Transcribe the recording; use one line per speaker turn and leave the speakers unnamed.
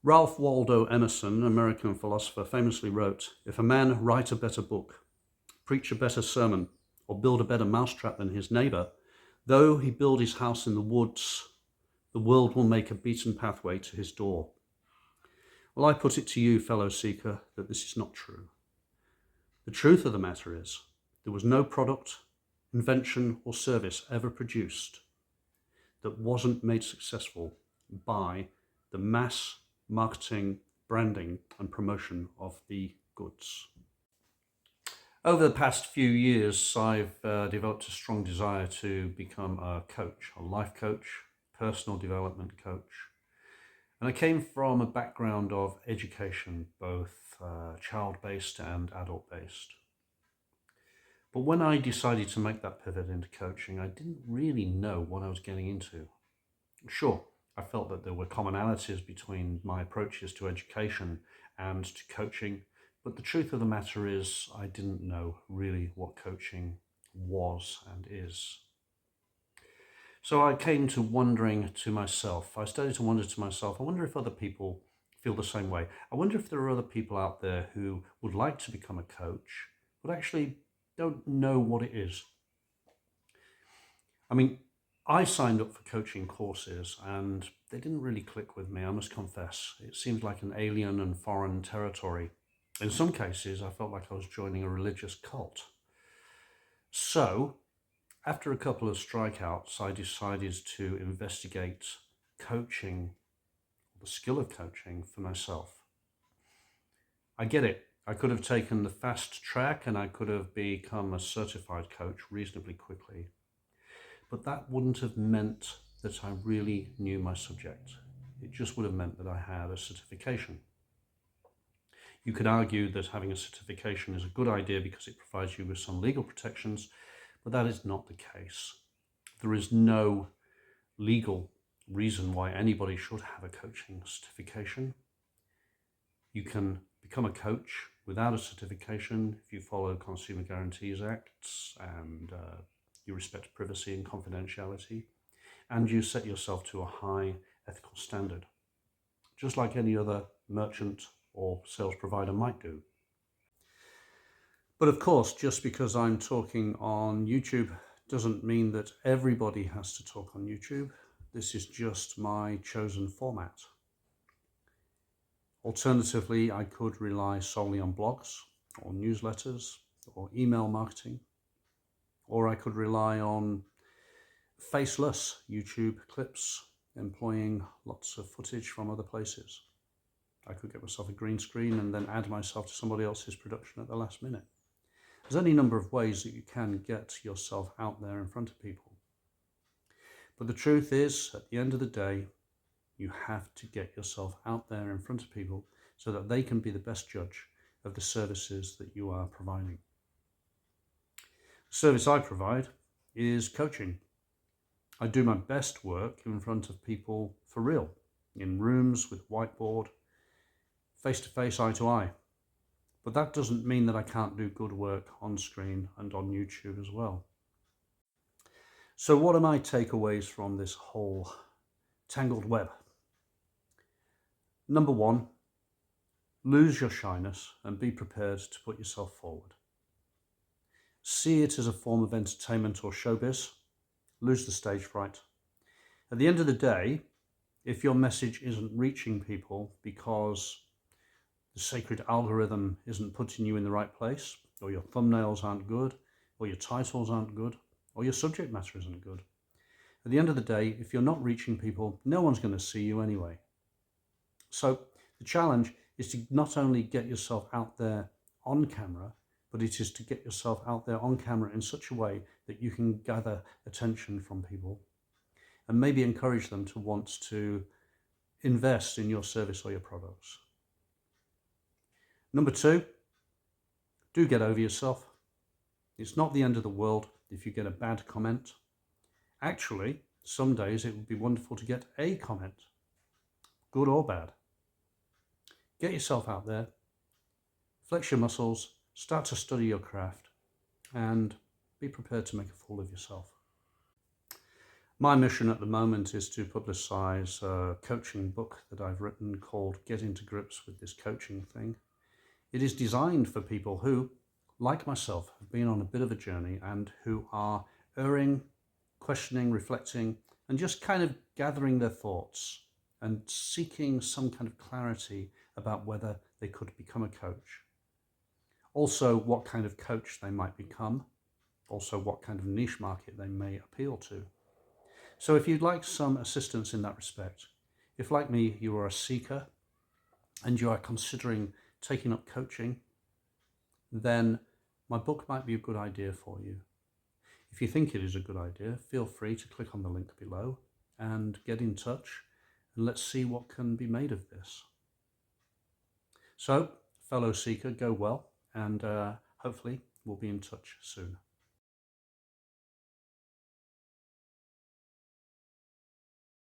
Ralph Waldo Emerson, American philosopher, famously wrote, "If a man write a better book, preach a better sermon, or build a better mousetrap than his neighbor, though he build his house in the woods, the world will make a beaten pathway to his door." Well, I put it to you, fellow seeker, that this is not true. The truth of the matter is, there was no product, invention, or service ever produced that wasn't made successful by the mass marketing, branding, and promotion of the goods. Over the past few years, I've developed a strong desire to become a coach, a life coach, personal development coach. And I came from a background of education, both child-based and adult-based. But when I decided to make that pivot into coaching, I didn't really know what I was getting into. Sure, I felt that there were commonalities between my approaches to education and to coaching, but the truth of the matter is I didn't know really what coaching was and is. So I came to wondering to myself, I started to wonder to myself, I wonder if other people feel the same way. I wonder if there are other people out there who would like to become a coach, but actually don't know what it is. I mean, I signed up for coaching courses and they didn't really click with me, I must confess. It seemed like an alien and foreign territory. In some cases, I felt like I was joining a religious cult. So, after a couple of strikeouts, I decided to investigate coaching, the skill of coaching, for myself. I get it. I could have taken the fast track and I could have become a certified coach reasonably quickly. But that wouldn't have meant that I really knew my subject. It just would have meant that I had a certification. You could argue that having a certification is a good idea because it provides you with some legal protections, but that is not the case. There is no legal reason why anybody should have a coaching certification. You can become a coach without a certification if you follow Consumer Guarantees Acts and you respect privacy and confidentiality, and you set yourself to a high ethical standard, just like any other merchant or sales provider might do. But of course, just because I'm talking on YouTube doesn't mean that everybody has to talk on YouTube. This is just my chosen format. Alternatively, I could rely solely on blogs or newsletters or email marketing, or I could rely on faceless YouTube clips employing lots of footage from other places. I could get myself a green screen and then add myself to somebody else's production at the last minute. There's any number of ways that you can get yourself out there in front of people. But the truth is, at the end of the day, you have to get yourself out there in front of people so that they can be the best judge of the services that you are providing. The service I provide is coaching. I do my best work in front of people for real, in rooms with whiteboard, face-to-face, eye-to-eye. But that doesn't mean that I can't do good work on screen and on YouTube as well. So what are my takeaways from this whole tangled web? Number one, lose your shyness and be prepared to put yourself forward. See it as a form of entertainment or showbiz. Lose the stage fright. At the end of the day, if your message isn't reaching people because the sacred algorithm isn't putting you in the right place, or your thumbnails aren't good, or your titles aren't good, or your subject matter isn't good, at the end of the day, if you're not reaching people, no one's going to see you anyway. So the challenge is to not only get yourself out there on camera, but it is to get yourself out there on camera in such a way that you can gather attention from people and maybe encourage them to want to invest in your service or your products. Number two, do get over yourself. It's not the end of the world if you get a bad comment. Actually, some days it would be wonderful to get a comment, good or bad. Get yourself out there, flex your muscles, start to study your craft, and be prepared to make a fool of yourself. My mission at the moment is to publicize a coaching book that I've written called Get Into Grips with This Coaching Thing. It is designed for people who, like myself, have been on a bit of a journey and who are erring, questioning, reflecting, and just kind of gathering their thoughts and seeking some kind of clarity about whether they could become a coach. Also, what kind of coach they might become. Also, what kind of niche market they may appeal to. So if you'd like some assistance in that respect, if like me, you are a seeker and you are considering taking up coaching, then my book might be a good idea for you. If you think it is a good idea, feel free to click on the link below and get in touch, and let's see what can be made of this. So, fellow seeker, go well, and hopefully we'll be in touch soon.